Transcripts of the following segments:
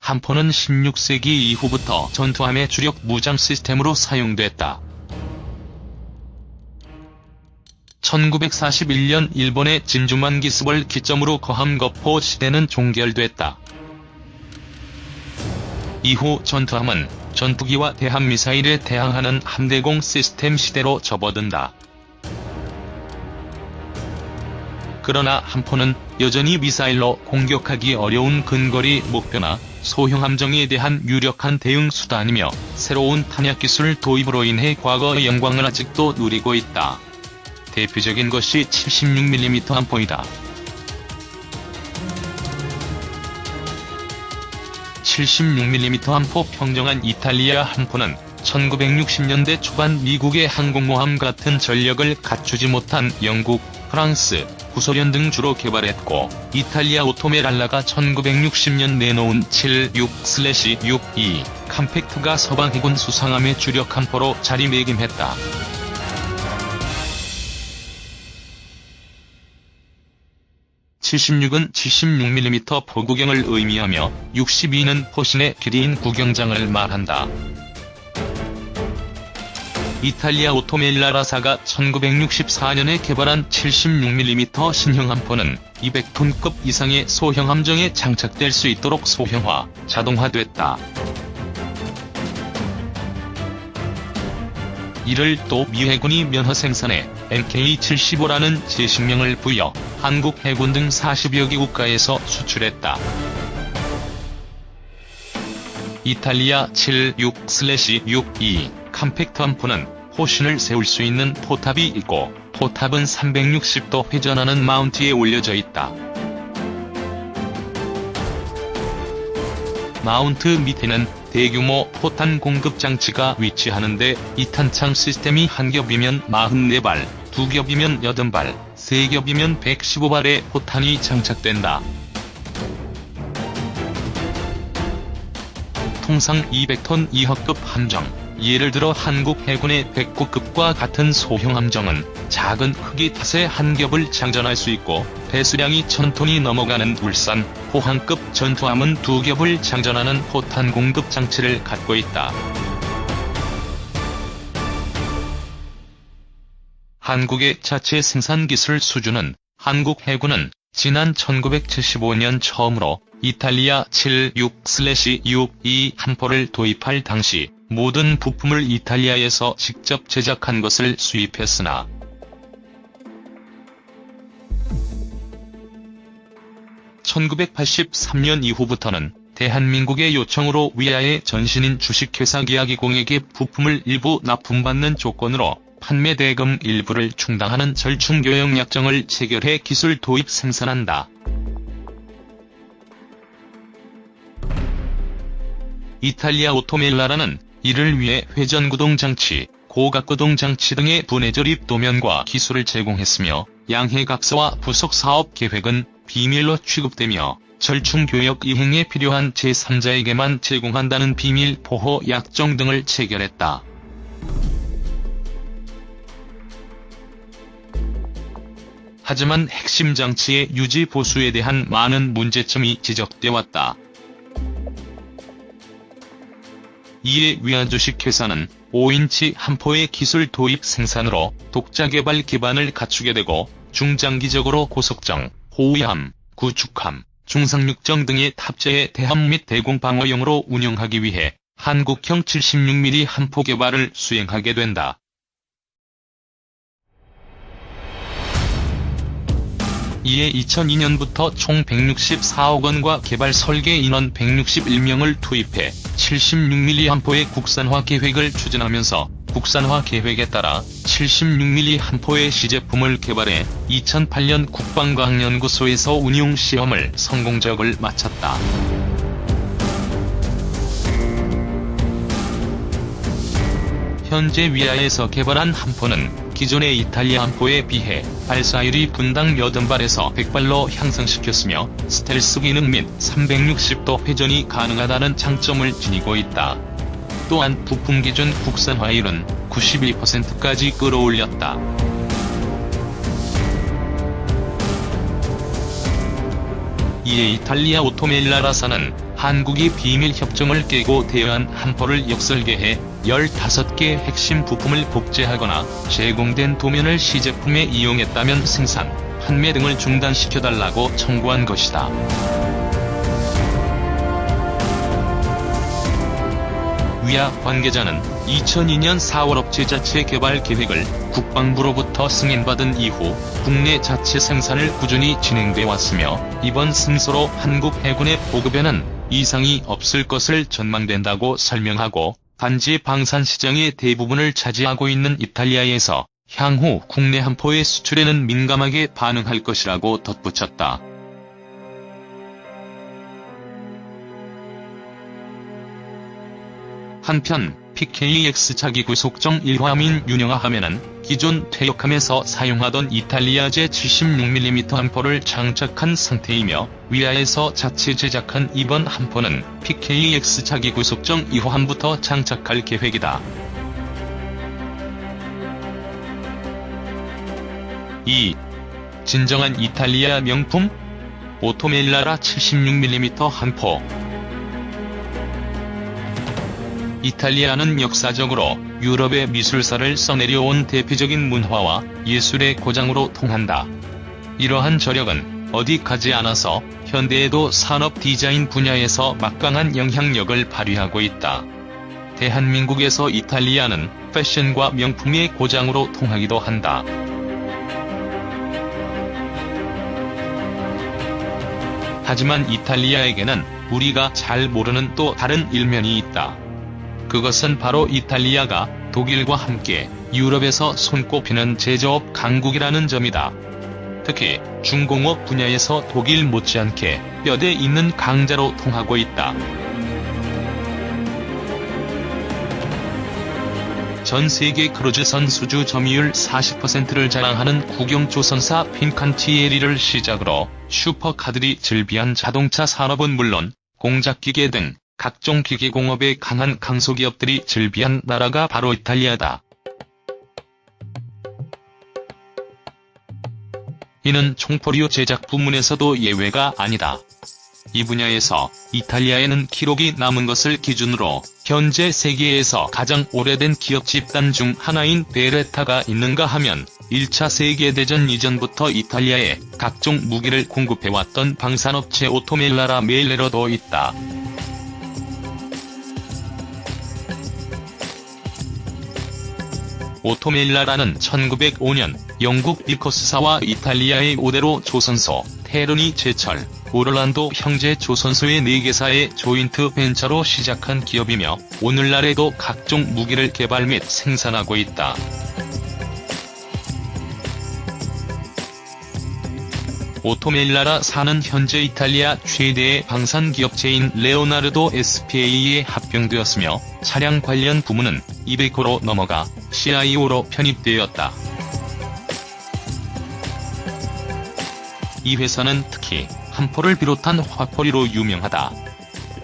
함포는 16세기 이후부터 전투함의 주력 무장 시스템으로 사용됐다. 1941년 일본의 진주만 기습을 기점으로 거함거포 시대는 종결됐다. 이후 전투함은 전투기와 대함미사일에 대항하는 함대공 시스템 시대로 접어든다. 그러나 함포는 여전히 미사일로 공격하기 어려운 근거리 목표나 소형 함정에 대한 유력한 대응 수단이며 새로운 탄약기술 도입으로 인해 과거의 영광을 아직도 누리고 있다. 대표적인 것이 76mm 함포이다. 76mm 함포 평정한 이탈리아 함포는 1960년대 초반 미국의 항공모함 같은 전력을 갖추지 못한 영국, 프랑스, 구소련 등 주로 개발했고, 이탈리아 오토메랄라가 1960년 내놓은 76/62 컴팩트가 서방 해군 수상함의 주력 함포로 자리매김했다. (76은) 76mm 포구경을 의미하며 62는 포신의 길이인 구경장을 말한다. 이탈리아 오토멜라라사가 1964년에 개발한 76mm 신형 함포는 200톤급 이상의 소형 함정에 장착될 수 있도록 소형화, 자동화됐다. 이를 또 미 해군이 면허 생산에 MK75라는 제식명을 부여 한국 해군 등 40여 개 국가에서 수출했다. 이탈리아 76/62 컴팩트 함포는 포신을 세울 수 있는 포탑이 있고, 포탑은 360도 회전하는 마운트에 올려져 있다. 마운트 밑에는 대규모 포탄 공급 장치가 위치하는데, 이 탄창 시스템이 한 겹이면 44발, 두 겹이면 80발, 세 겹이면 115발의 포탄이 장착된다. 통상 200톤 이하급 함정, 예를 들어 한국 해군의 백구급과 같은 소형 함정은 작은 크기 탓에 한 겹을 장전할 수 있고, 배수량이 1000톤이 넘어가는 울산, 포항급 전투함은 두 겹을 장전하는 포탄 공급 장치를 갖고 있다. 한국의 자체 생산 기술 수준은, 한국 해군은 지난 1975년 처음으로 이탈리아 76/62 함포를 도입할 당시 모든 부품을 이탈리아에서 직접 제작한 것을 수입했으나, (1983년) 이후부터는 대한민국의 요청으로 위아래 전신인 주식회사 기아기공에게 부품을 일부 납품받는 조건으로 판매 대금 일부를 충당하는 절충교역 약정을 체결해 기술 도입 생산한다. 이탈리아 오토멜라라는 이를 위해 회전구동장치, 고각구동장치 등의 분해조립 도면과 기술을 제공했으며, 양해각서와 부속사업 계획은 비밀로 취급되며 절충교역 이행에 필요한 제3자에게만 제공한다는 비밀 보호 약정 등을 체결했다. 하지만 핵심 장치의 유지 보수에 대한 많은 문제점이 지적돼 왔다. 이에 위아 주식회사는 5인치 함포의 기술 도입 생산으로 독자 개발 기반을 갖추게 되고, 중장기적으로 고속정, 호위함, 구축함, 중상륙정 등의 탑재해 대함 및 대공방어용으로 운영하기 위해 한국형 76mm 함포 개발을 수행하게 된다. 이에 2002년부터 총 164억 원과 개발 설계 인원 161명을 투입해 76mm 함포의 국산화 계획을 추진하면서, 국산화 계획에 따라 76mm 함포의 시제품을 개발해 2008년 국방과학연구소에서 운용 시험을 성공적을 마쳤다. 현재 위아에서 개발한 함포는 기존의 이탈리아 함포에 비해 발사율이 분당 80발에서 100발로 향상시켰으며, 스텔스 기능 및 360도 회전이 가능하다는 장점을 지니고 있다. 또한 부품 기준 국산화율은 92%까지 끌어올렸다. 이에 이탈리아 오토멜라라사는 한국이 비밀협정을 깨고 대여한 함포를 역설계해 15개 핵심 부품을 복제하거나 제공된 도면을 시제품에 이용했다면 생산, 판매 등을 중단시켜달라고 청구한 것이다. 위아 관계자는 2002년 4월 업체 자체 개발 계획을 국방부로부터 승인받은 이후 국내 자체 생산을 꾸준히 진행돼 왔으며 이번 승소로 한국 해군의 보급에는 이상이 없을 것을 전망된다고 설명하고 단지 방산 시장의 대부분을 차지하고 있는 이탈리아에서 향후 국내 함포의 수출에는 민감하게 반응할 것이라고 덧붙였다. 한편 PKX 차기 구속정 1화민 윤영화함에는 기존 퇴역함에서 사용하던 이탈리아제 76mm 함포를 장착한 상태이며 위아에서 자체 제작한 이번 함포는 PKX 차기 구속정 2화함부터 장착할 계획이다. 진정한 이탈리아 명품? 오토멜라라 76mm 함포. 이탈리아는 역사적으로 유럽의 미술사를 써내려온 대표적인 문화와 예술의 고장으로 통한다. 이러한 저력은 어디 가지 않아서 현대에도 산업 디자인 분야에서 막강한 영향력을 발휘하고 있다. 대한민국에서 이탈리아는 패션과 명품의 고장으로 통하기도 한다. 하지만 이탈리아에게는 우리가 잘 모르는 또 다른 일면이 있다. 그것은 바로 이탈리아가 독일과 함께 유럽에서 손꼽히는 제조업 강국이라는 점이다. 특히 중공업 분야에서 독일 못지않게 뼈대 있는 강자로 통하고 있다. 전 세계 크루즈선 수주 점유율 40%를 자랑하는 국영조선사 핀칸티에리를 시작으로 슈퍼카들이 즐비한 자동차 산업은 물론 공작기계 등 각종 기계공업에 강한 강소기업들이 즐비한 나라가 바로 이탈리아다. 이는 총포류 제작 부문에서도 예외가 아니다. 이 분야에서 이탈리아에는 기록이 남은 것을 기준으로 현재 세계에서 가장 오래된 기업 집단 중 하나인 베레타가 있는가 하면 1차 세계대전 이전부터 이탈리아에 각종 무기를 공급해왔던 방산업체 오토멜라라 멜레로도 있다. 오토멜라라는 1905년 영국 비커스사와 이탈리아의 5대로 조선소, 테르니 제철, 오를란도 형제 조선소의 4개사의 조인트 벤처로 시작한 기업이며 오늘날에도 각종 무기를 개발 및 생산하고 있다. 오토멜라라사는 현재 이탈리아 최대의 방산기업체인 레오나르도 SPA에 합병되었으며 차량 관련 부문은 이베코로 넘어가 CIO로 편입되었다. 이 회사는 특히 함포를 비롯한 화포리로 유명하다.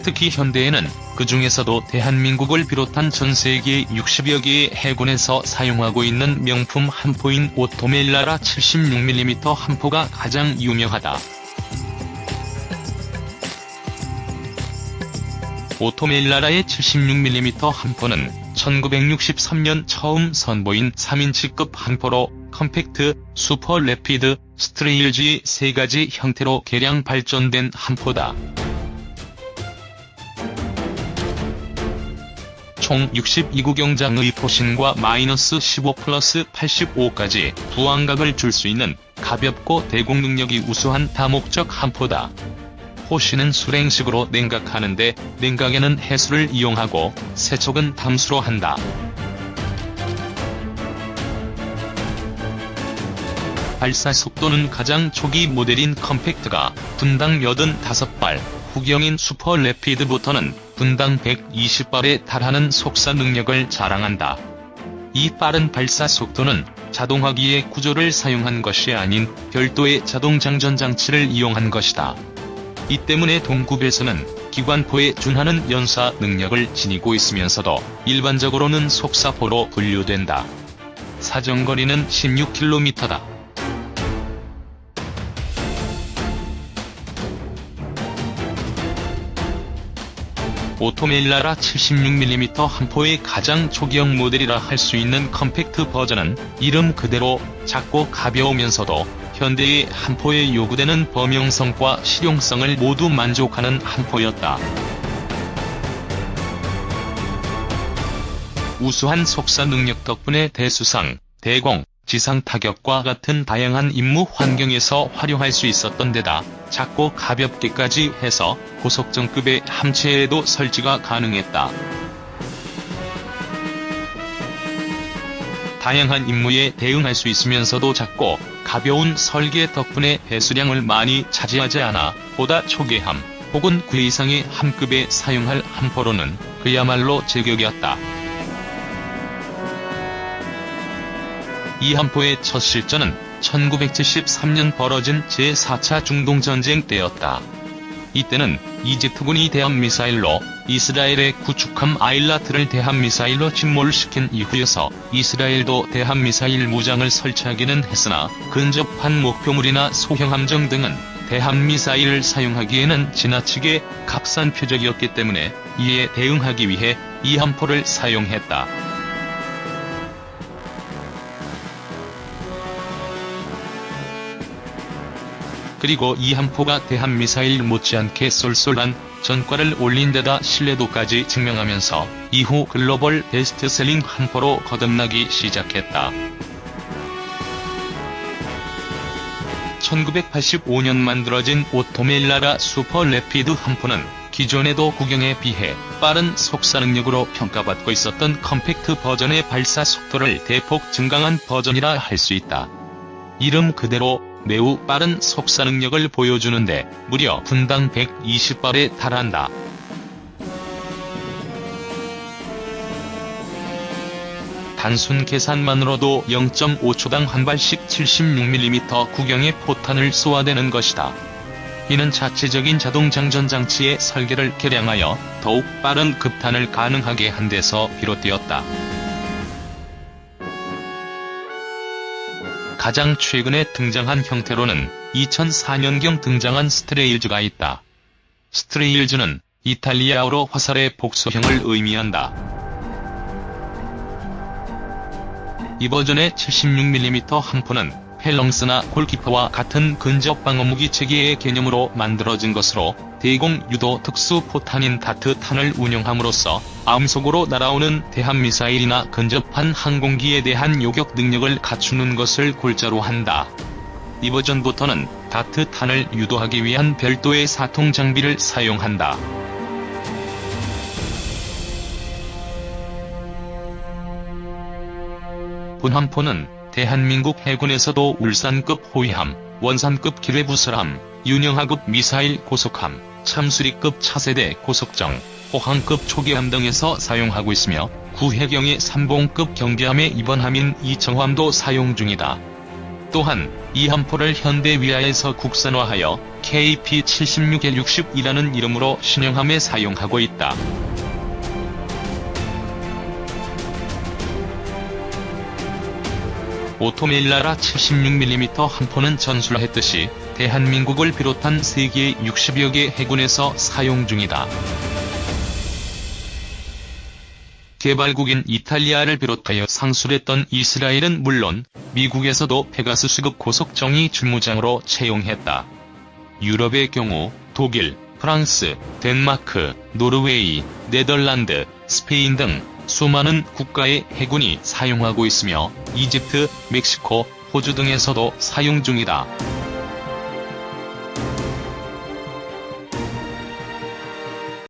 특히 현대에는 그 중에서도 대한민국을 비롯한 전 세계 60여 개의 해군에서 사용하고 있는 명품 함포인 오토멜라라 76mm 함포가 가장 유명하다. 오토멜라라의 76mm 함포는 1963년 처음 선보인 3인치급 함포로 컴팩트, 슈퍼 래피드, 스트레일지 3가지 형태로 개량 발전된 함포다. 총 62구경장의 포신과 -15+85까지 부항각을 줄 수 있는 가볍고 대공 능력이 우수한 다목적 함포다. 포신은 수랭식으로 냉각하는데 냉각에는 해수를 이용하고 세척은 담수로 한다. 발사 속도는 가장 초기 모델인 컴팩트가 분당 85발, 후경인 슈퍼 래피드부터는 분당 120발에 달하는 속사 능력을 자랑한다. 이 빠른 발사 속도는 자동화기의 구조를 사용한 것이 아닌 별도의 자동 장전 장치를 이용한 것이다. 이 때문에 동급에서는 기관포에 준하는 연사 능력을 지니고 있으면서도 일반적으로는 속사포로 분류된다. 사정거리는 16km다. 오토메일라라 76mm 함포의 가장 초기형 모델이라 할 수 있는 컴팩트 버전은 이름 그대로 작고 가벼우면서도 현대의 함포에 요구되는 범용성과 실용성을 모두 만족하는 함포였다. 우수한 속사 능력 덕분에 대수상, 대공, 지상 타격과 같은 다양한 임무 환경에서 활용할 수 있었던 데다 작고 가볍게까지 해서 고속정급의 함체에도 설치가 가능했다. 다양한 임무에 대응할 수 있으면서도 작고 가벼운 설계 덕분에 배수량을 많이 차지하지 않아 보다 초계함 혹은 그 이상의 함급에 사용할 함포로는 그야말로 제격이었다. 이 함포의 첫 실전은 1973년 벌어진 제4차 중동전쟁 때였다. 이때는 이집트군이 대함미사일로 이스라엘의 구축함 아일라트를 대함미사일로 침몰시킨 이후여서 이스라엘도 대함미사일 무장을 설치하기는 했으나 근접한 목표물이나 소형함정 등은 대함미사일을 사용하기에는 지나치게 값싼 표적이었기 때문에 이에 대응하기 위해 이 함포를 사용했다. 그리고 이 함포가 대함미사일 못지않게 쏠쏠한 전과를 올린 데다 신뢰도까지 증명하면서 이후 글로벌 베스트셀링 함포로 거듭나기 시작했다. 1985년 만들어진 오토메일라라 슈퍼 레피드 함포는 기존의 구경에 비해 빠른 속사 능력으로 평가받고 있었던 컴팩트 버전의 발사 속도를 대폭 증강한 버전이라 할 수 있다. 이름 그대로 매우 빠른 속사 능력을 보여주는데 무려 분당 120발에 달한다. 단순 계산만으로도 0.5초당 한 발씩 76mm 구경의 포탄을 쏘아대는 것이다. 이는 자체적인 자동 장전 장치의 설계를 개량하여 더욱 빠른 급탄을 가능하게 한 데서 비롯되었다. 가장 최근에 등장한 형태로는 2004년경 등장한 스트레일즈가 있다. 스트레일즈는 이탈리아어로 화살의 복수형을 의미한다. 이 버전의 76mm 함포는 펠렁스나 골키퍼와 같은 근접 방어무기 체계의 개념으로 만들어진 것으로 대공 유도 특수 포탄인 다트탄을 운용함으로써 암속으로 날아오는 대함미사일이나 근접한 항공기에 대한 요격 능력을 갖추는 것을 골자로 한다. 이 버전부터는 다트탄을 유도하기 위한 별도의 사통 장비를 사용한다. 본함포는 대한민국 해군에서도 울산급 호위함, 원산급 기뢰부설함, 윤영하급 미사일 고속함, 참수리급 차세대 고속정, 호항급 초계함 등에서 사용하고 있으며 구해경의 삼봉급 경계함의 입원함인 이청함도 사용 중이다. 또한 이 함포를 현대 위하에서 국산화하여 KP-76L60이라는 이름으로 신형함에 사용하고 있다. 오토메일라라 76mm 함포는 전술했듯이 대한민국을 비롯한 세계의 60여 개 해군에서 사용 중이다. 개발국인 이탈리아를 비롯하여 상술했던 이스라엘은 물론 미국에서도 페가수스급 고속정이 주무장으로 채용했다. 유럽의 경우 독일, 프랑스, 덴마크, 노르웨이, 네덜란드, 스페인 등 수많은 국가의 해군이 사용하고 있으며 이집트, 멕시코, 호주 등에서도 사용 중이다.